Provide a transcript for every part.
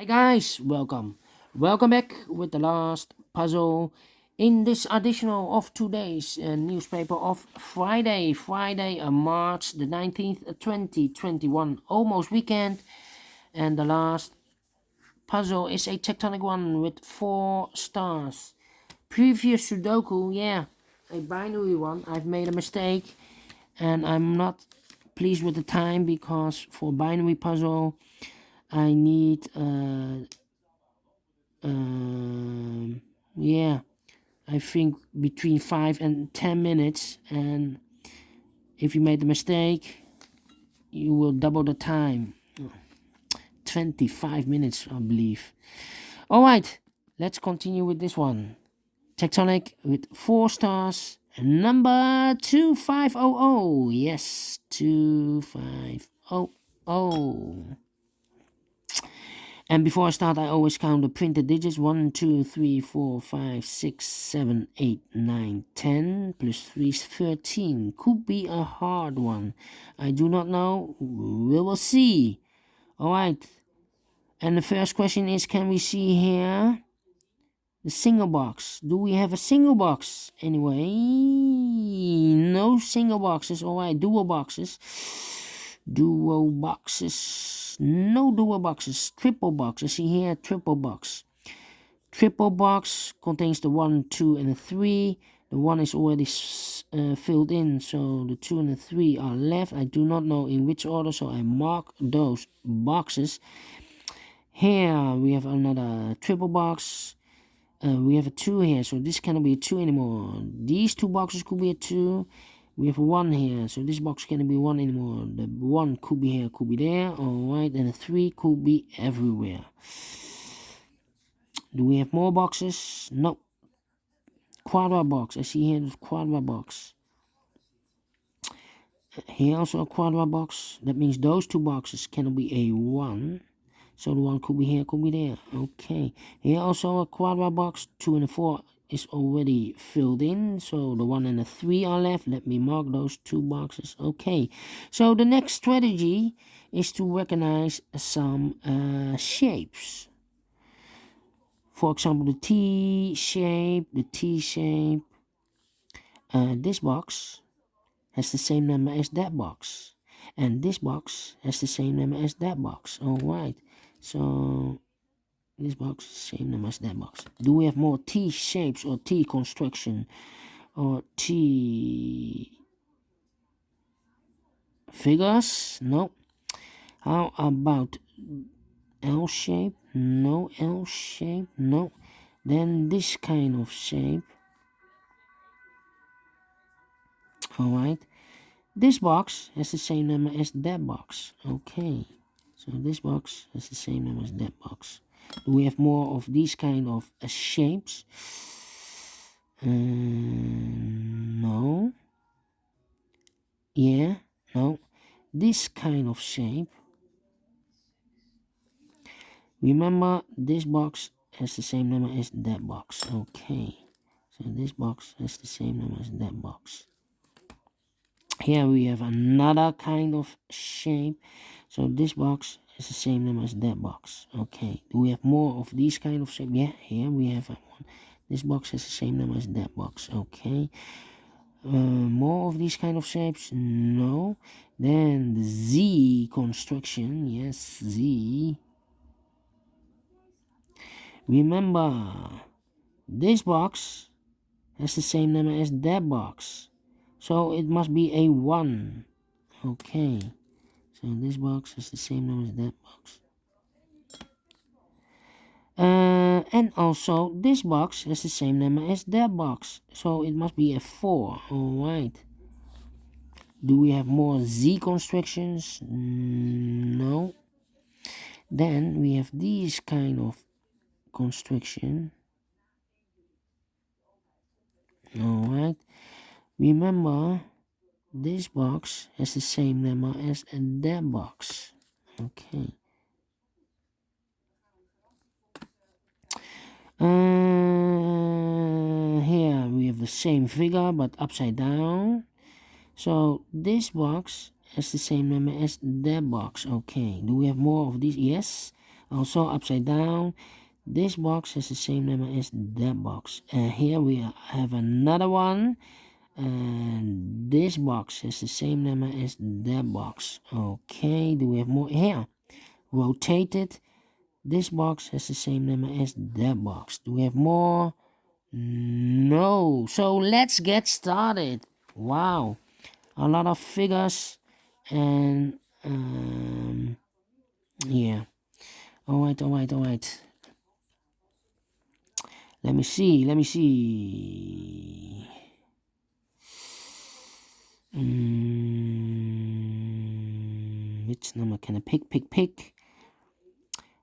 Hi guys, welcome back with the last puzzle in this additional of today's newspaper of Friday, March the 19th, 2021, almost weekend, and the last puzzle is a tectonic one with 4 stars. Previous Sudoku, yeah, a binary one. I've made a mistake, and I'm not pleased with the time because for binary puzzle I need yeah, I think between 5 and 10 minutes, and if you made a mistake you will double the time. 25 minutes, I believe. All right, let's continue with this one. Tectonic with 4 stars, number 2500. Yes, 2500. And before I start, I always count the printed digits. 1, 2, 3, 4, 5, 6, 7, 8, 9, 10. Plus 3 is 13. Could be a hard one. I do not know. We will see. Alright. And the first question is, can we see here the single box? Do we have a single box? Anyway, no single boxes. Alright, dual boxes. Dual boxes. No dual boxes. Triple box. I see here triple box. Triple box contains the 1, 2, and the 3. The 1 is already filled in, so the 2 and the 3 are left. I do not know in which order, so I mark those boxes. Here we have another triple box. We have a 2 here, so this cannot be a 2 anymore. These 2 boxes could be a 2. We have a 1 here, so this box cannot be 1 anymore. The 1 could be here, could be there. Alright, and the 3 could be everywhere. Do we have more boxes? No. Quadra box. I see here the quadra box. Here also a quadra box. That means those 2 boxes cannot be a 1. So the 1 could be here, could be there. Okay. Here also a quadra box. 2 and the 4 is already filled in. So the 1 and the 3 are left. Let me mark those 2 boxes. Okay. So the next strategy is to recognize some shapes. For example, the T shape, this box has the same number as that box. And this box has the same number as that box. Alright, so this box, same number as that box. Do we have more T shapes or T construction or T figures? No. How about L shape? No. L shape? No. Then this kind of shape. Alright, this box has the same number as that box. Okay, so this box has the same number as that box. Do we have more of these kind of shapes? No. Yeah, no. This kind of shape. Remember, this box has the same number as that box. Okay, so this box has the same number as that box. Here we have another kind of shape. So this box is the same number as that box. Okay, do we have more of these kind of shape? Yeah, here we have one. This box has the same number as that box. Okay, more of these kind of shapes? No. Then the Z construction. Yes, Z. Remember, this box has the same number as that box, so it must be a 1. Okay, so this box has the same number as that box. And also this box has the same number as that box, so it must be a 4. Alright. Do we have more Z constructions? No. Then we have these kind of construction. Alright. Remember, this box has the same number as that box. Okay. Here we have the same figure but upside down. So this box has the same number as that box. Okay. Do we have more of these? Yes. Also upside down, this box has the same number as that box. Here we have another one, and this box has the same number as that box. Okay, do we have more here? Rotated, this box has the same number as that box. Do we have more? No. So let's get started. Wow, a lot of figures, and yeah. All right. Let me see. Which number can I pick?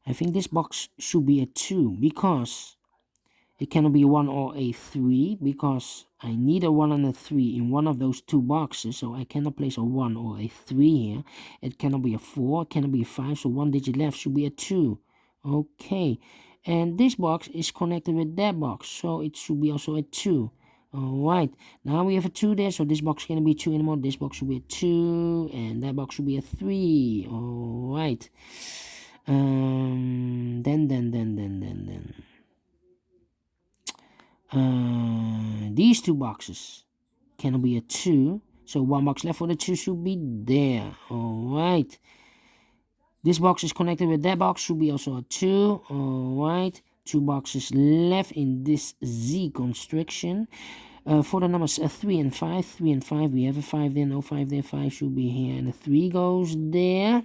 I think this box should be a 2 because it cannot be a 1 or a 3 because I need a 1 and a 3 in one of those two boxes, so I cannot place a 1 or a 3 here. It cannot be a 4, it cannot be a 5, so one digit left should be a 2. Okay, and this box is connected with that box, so it should be also a 2. Alright, now we have a 2 there, so this box cannot be 2 anymore. This box should be a 2, and that box should be a 3. Alright. These two boxes cannot be a 2, so one box left for the 2 should be there. Alright, this box is connected with that box, should be also a 2. Alright, 2 boxes left in this Z constriction. For the numbers 3 and 5, 3 and 5, we have a 5 there, no 5 there, 5 should be here, and a 3 goes there.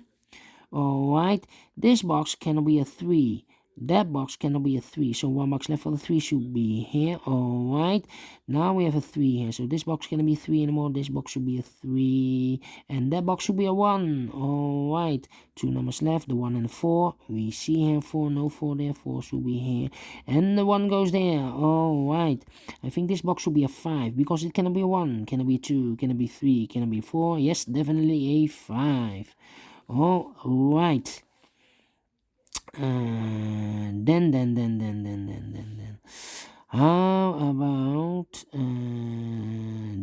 Alright, this box cannot be a 3. That box cannot be a 3. So one box left for the 3 should be here. Alright, now we have a 3 here. So this box cannot be 3 anymore. This box should be a 3. And that box should be a 1. Alright, 2 numbers left, the 1 and the 4. We see here 4, no 4 there. 4 should be here. And the 1 goes there. Alright, I think this box should be a 5 because it cannot be a 1. Can it be 2? Can it be 3? Can it be 4? Yes, definitely a 5. All right. Then. How about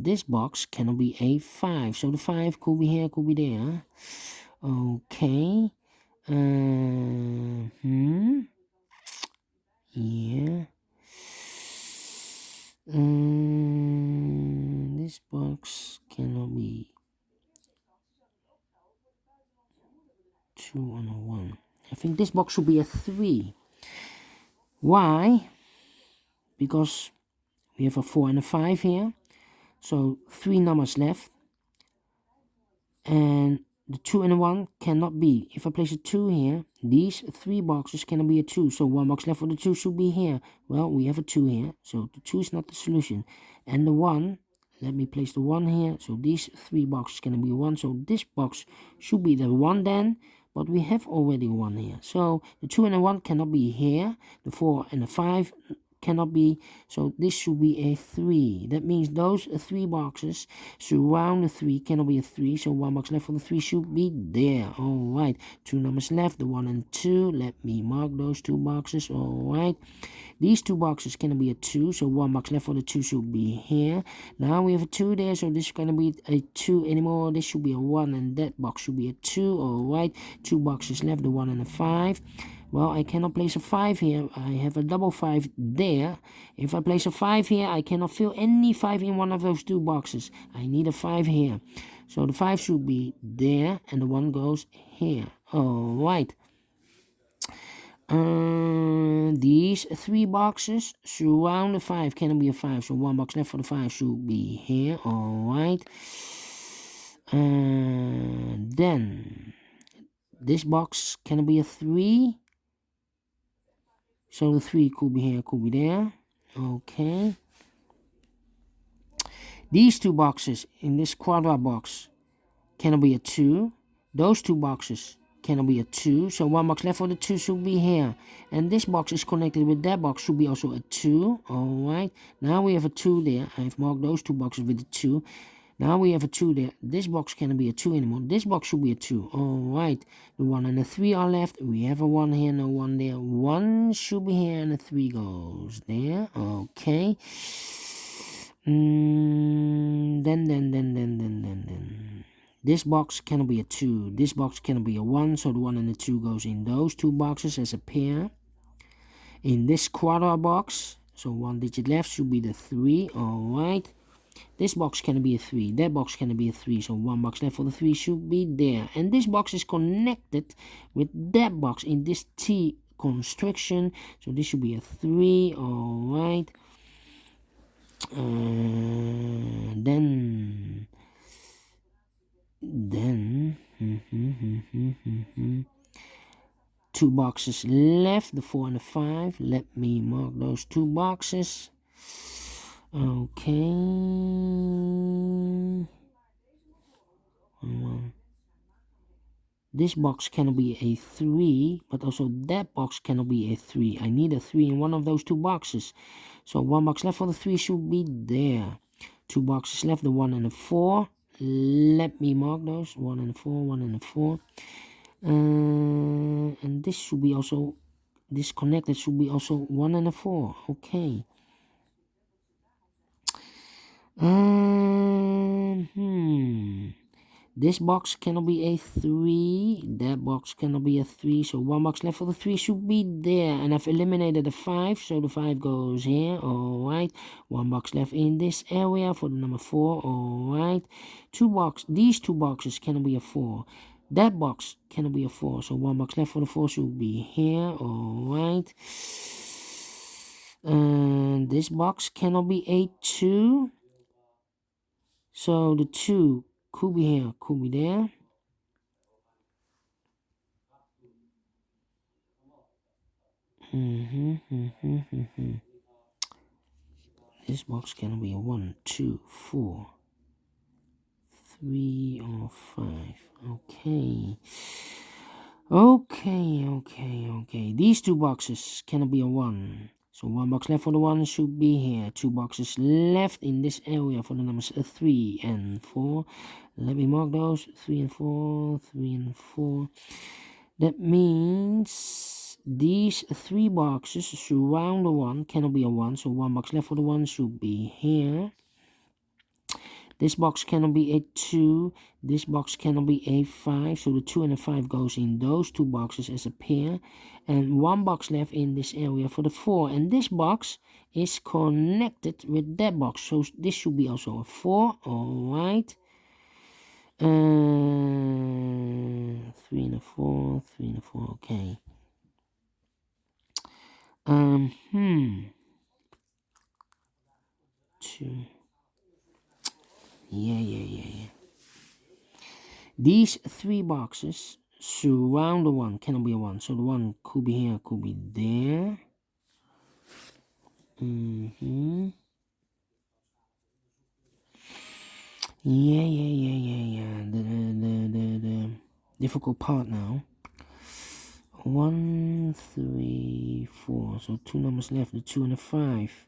this box cannot be a 5, so the 5 could be here, could be there. Okay. Yeah. This box cannot be 2 and a 1. I think this box should be a 3. Why? Because we have a 4 and a 5 here. So 3 numbers left. And the 2 and a 1 cannot be. If I place a 2 here, these 3 boxes cannot be a 2. So 1 box left for the 2 should be here. Well, we have a 2 here. So the 2 is not the solution. And the 1, let me place the 1 here. So these 3 boxes cannot be a 1. So this box should be the 1 then. But we have already 1 here. So the 2 and the 1 cannot be here. The 4 and the 5 cannot be. So this should be a 3. That means those 3 boxes surround the 3 cannot be a 3. So 1 box left for the 3 should be there. Alright. 2 numbers left. The 1 and 2. Let me mark those 2 boxes. Alright. These 2 boxes cannot be a 2. So 1 box left for the 2 should be here. Now we have a 2 there. So this cannot be a 2 anymore. This should be a 1. And that box should be a 2. Alright. 2 boxes left. The 1 and the 5. Well, I cannot place a 5 here. I have a double 5 there. If I place a 5 here, I cannot fill any 5 in one of those 2 boxes. I need a 5 here. So the 5 should be there, and the 1 goes here. Alright. These 3 boxes surround the 5. Cannot be a 5. So 1 box left for the 5 should be here. Alright. Then this box cannot be a 3. So the 3 could be here, could be there. Okay. These 2 boxes in this quadrat box cannot be a 2. Those 2 boxes cannot be a 2. So 1 box left for the 2 should be here. And this box is connected with that box, should be also a 2. Alright. Now we have a 2 there. I've marked those 2 boxes with a 2. Now we have a 2 there. This box cannot be a 2 anymore. This box should be a 2. Alright. The 1 and the 3 are left. We have a 1 here, no 1 there. 1 should be here and the 3 goes there. Okay. Then. This box cannot be a 2. This box cannot be a 1, so the 1 and the 2 goes in those two boxes as a pair. In this quarter box, so 1 digit left, should be the 3. Alright. This box cannot be a 3. That box cannot be a 3, so 1 box left for the 3 should be there. And this box is connected with that box in this T construction, so this should be a 3. Alright. Then two boxes left, the 4 and the 5. Let me mark those two boxes. Okay. This box cannot be a 3, but also that box cannot be a 3. I need a 3 in one of those two boxes. So 1 box left for the 3 should be there. 2 boxes left, the 1 and the 4. Let me mark those. 1 and the 4, 1 and the 4. And this should be also, this connected should be also 1 and a 4. Okay. This box cannot be a 3. That box cannot be a 3. So 1 box left for the 3 should be there. And I've eliminated the 5. So the 5 goes here. Alright. 1 box left in this area for the number 4. Alright. These two boxes cannot be a 4. That box cannot be a 4. So 1 box left for the 4 should be here. Alright. And this box cannot be a 2. So the 2 could be here, could be there. This box cannot be a 1, 2, 4, 3, or 5. Okay. Okay. These two boxes cannot be a 1. So 1 box left for the 1 should be here. 2 boxes left in this area for the numbers 3 and 4. Let me mark those. 3 and 4, 3 and 4. That means these 3 boxes surround the 1 cannot be a 1. So 1 box left for the 1 should be here. This box cannot be a 2. This box cannot be a 5. So the 2 and the 5 goes in those two boxes as a pair. And 1 box left in this area for the 4. And this box is connected with that box. So this should be also a 4. Alright. 3 and a 4. 3 and a 4. Okay. Two. Yeah. These 3 boxes surround the 1, cannot be a 1. So the 1 could be here, could be there. Yeah. The difficult part now. 1, 3, 4. So 2 numbers left, the 2 and the 5.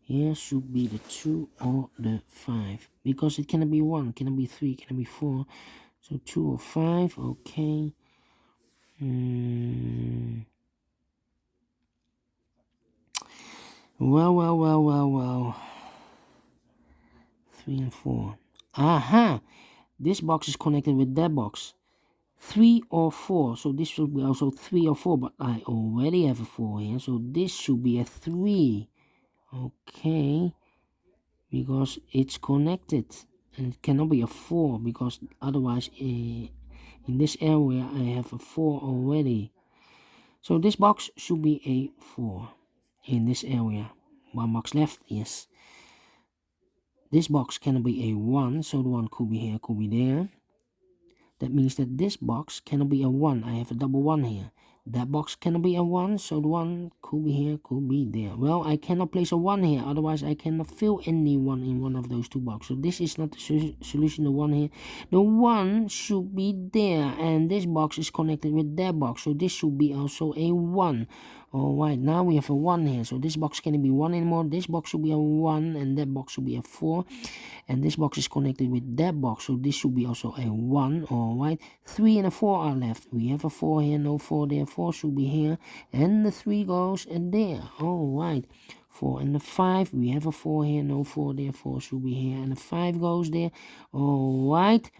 Here should be the 2 or the 5. Because it cannot be 1, cannot be 3, cannot be 4. So 2 or 5, okay. Well. 3 and 4. Aha! This box is connected with that box. 3 or 4. So this should be also 3 or 4. But I already have a 4 here. So this should be a 3. Okay. Because it's connected. And it cannot be a 4. Because otherwise, in this area, I have a 4 already. So this box should be a 4. In this area. 1 box left. Yes. This box cannot be a 1, so the 1 could be here, could be there. That means that this box cannot be a 1. I have a double 1 here. That box cannot be a 1, so the 1 could be here, could be there. Well, I cannot place a 1 here, otherwise I cannot fill any 1 in one of those two boxes. So this is not the solution, the 1 here. The 1 should be there, and this box is connected with that box, so this should be also a 1. Alright, now we have a 1 here, so this box cannot be 1 anymore. This box should be a 1, and that box should be a 4. And this box is connected with that box, so this should be also a 1. Alright, 3 and a 4 are left. We have a 4 here, no 4 there. 4 should be here, and the 3 goes in there. Alright, 4 and the 5. We have a 4 here, no 4 there. 4 should be here, and the 5 goes there. Alright,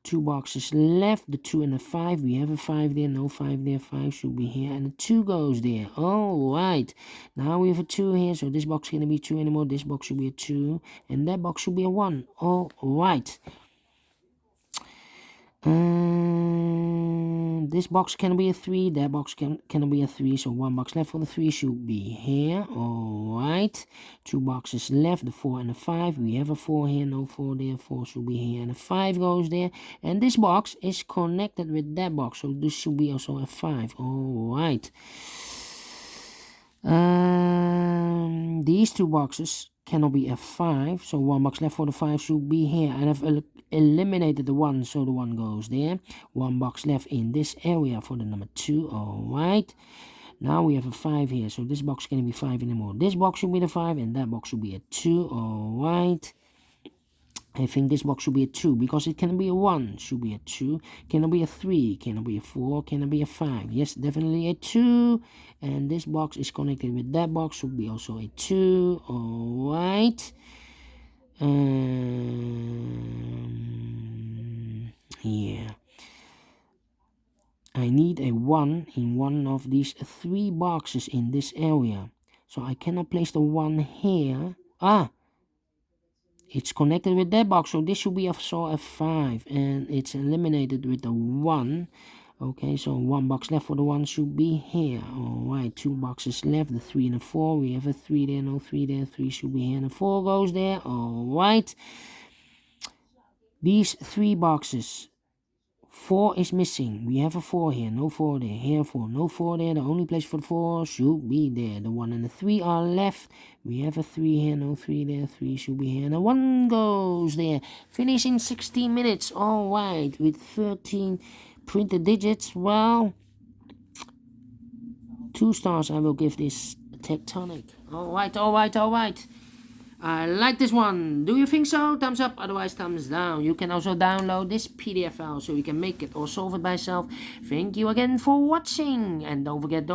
2 boxes left, the 2 and the 5. We have a 5 there, no 5 there, 5 should be here, and the 2 goes there. All right, now we have a 2 here, so this box can't be 2 anymore. This box should be a 2, and that box should be a 1. All right. This box can be a 3, that box can be a 3, so 1 box left for the 3 should be here. Alright, 2 boxes left, the 4 and the 5. We have a 4 here, no 4 there, 4 should be here, and the 5 goes there. And this box is connected with that box, so this should be also a 5. Alright. These 2 boxes cannot be a 5, so 1 box left for the 5 should be here, and I've eliminated the 1, so the 1 goes there. 1 box left in this area for the number 2. Alright, now we have a 5 here, so this box can't be 5 anymore. This box should be the 5, and that box should be a 2. Alright, I think this box should be a 2, because it can be a 1, should be a 2, cannot be a 3, cannot be a 4, cannot be a 5, yes, definitely a 2, and this box is connected with that box, should be also a 2, alright, yeah, I need a 1 in one of these 3 boxes in this area, so I cannot place the 1 here. It's connected with that box, so this should be also a 5, and it's eliminated with the 1. Okay, so 1 box left for the 1 should be here. Alright, 2 boxes left, the 3 and the 4. We have a 3 there, no 3 there, 3 should be here, and the 4 goes there. Alright, these 3 boxes, 4 is missing. We have a 4 here, no 4 there, here 4, no 4 there. The only place for the 4 should be there. The 1 and the 3 are left. We have a 3 here, no 3 there, 3 should be here, and the 1 goes there. Finish in 16 minutes. Alright, with 13 printed digits. Well, 2 stars I will give this Tectonic. Alright. I like this one. Do you think so? Thumbs up, otherwise thumbs down. You can also download this PDF file so you can make it or solve it by yourself. Thank you again for watching. And don't forget,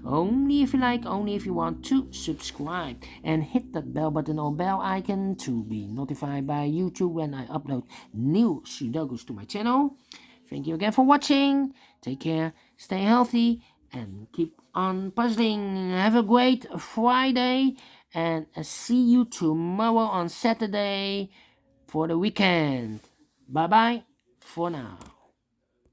only if you like, only if you want to subscribe. And hit that bell button or bell icon to be notified by YouTube when I upload new Sudokus to my channel. Thank you again for watching. Take care, stay healthy, and keep on puzzling. Have a great Friday, and see you tomorrow on Saturday for the weekend. Bye bye for now.